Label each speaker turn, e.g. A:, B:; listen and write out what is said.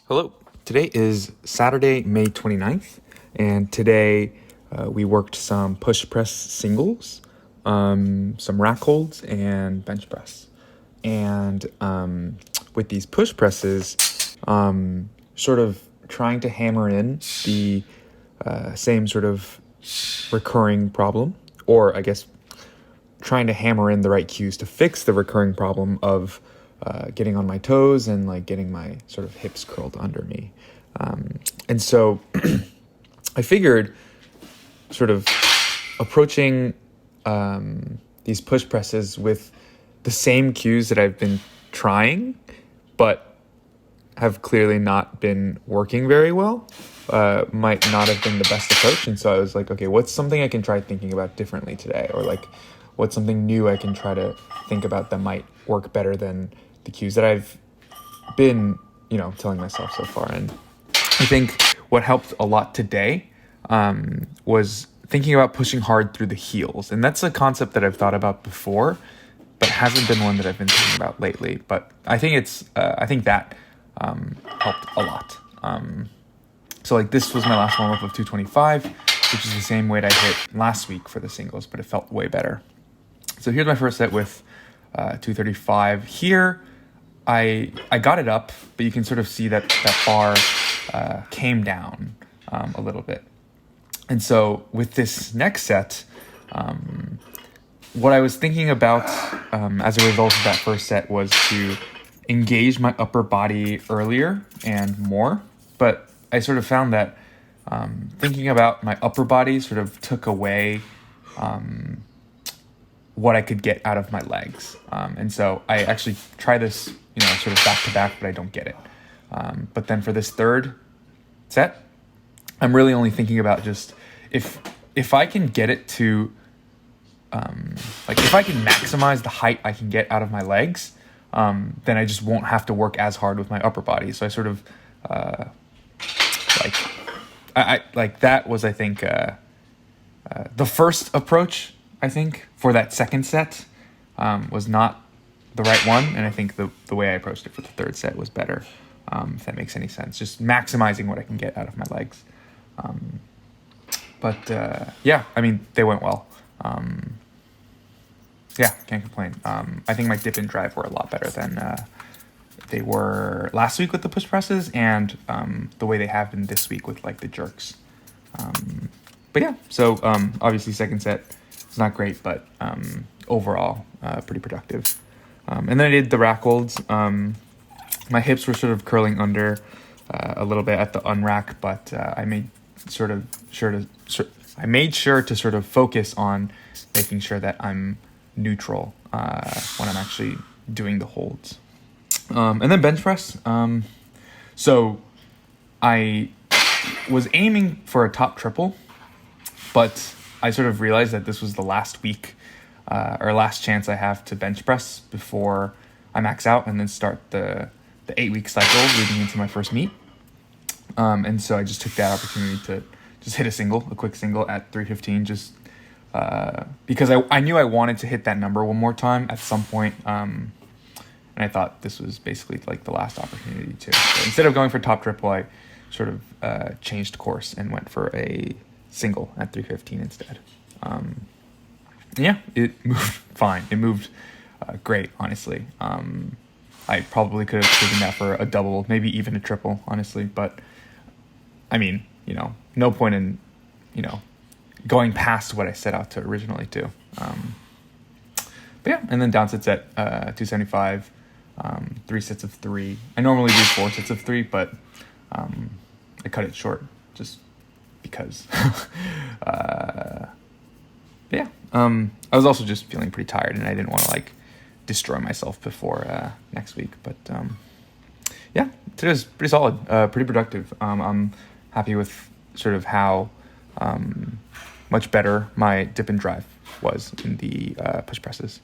A: Hello. Today is Saturday, May 29th, and today we worked some push press singles, some rack holds, and bench press. And with these push presses, sort of trying to hammer in the same sort of recurring problem, or I guess trying to hammer in the right cues to fix the recurring problem of getting on my toes and like getting my sort of hips curled under me. And so I figured sort of approaching these push presses with the same cues that I've been trying, but have clearly not been working very well, might not have been the best approach. And so I was like, okay, what's something I can try thinking about differently today? Or like, what's something new I can try to think about that might work better than the cues that I've been, telling myself so far. And I think what helped a lot today was thinking about pushing hard through the heels. And that's a concept that I've thought about before, but hasn't been one that I've been thinking about lately. But I think that helped a lot. So like this was my last warm-up of 225, which is the same weight I hit last week for the singles, but it felt way better. So here's my first set with 235. Here, I got it up, but you can sort of see that bar came down a little bit. And so with this next set, what I was thinking about as a result of that first set was to engage my upper body earlier and more. But I sort of found that thinking about my upper body sort of took away what I could get out of my legs. And so I actually try this, sort of back to back, but I don't get it. But then for this third set, I'm really only thinking about just if I can get it to, if I can maximize the height I can get out of my legs, then I just won't have to work as hard with my upper body. So I sort of, that was, I think, the first approach, I think, for that second set was not the right one. And I think the way I approached it for the third set was better, if that makes any sense. Just maximizing what I can get out of my legs. They went well. Can't complain. I think my dip and drive were a lot better than they were last week with the push presses and the way they have been this week with like the jerks. So obviously second set was not great, but overall pretty productive. And then I did the rack holds. My hips were sort of curling under a little bit at the unrack, but I made sure to sort of focus on making sure that I'm neutral when I'm actually doing the holds. And then bench press. So I was aiming for a top triple, but I sort of realized that this was the last week or last chance I have to bench press before I max out and then start the 8-week cycle leading into my first meet. And so I just took that opportunity to just hit a quick single at 315, just because I knew I wanted to hit that number one more time at some point. And I thought this was basically like the last opportunity to. So instead of going for top triple, I sort of changed course and went for a single at 315 instead. It moved fine. It moved great, honestly. I probably could have taken that for a double, maybe even a triple, honestly. But I mean, no point in, going past what I set out to originally do. And then down sets at 275, 3 sets of 3. I normally do 4 sets of 3, but I cut it short just because. I was also just feeling pretty tired, and I didn't want to destroy myself before next week. But today was pretty solid, pretty productive. I'm happy with sort of how much better my dip and drive was in the push presses.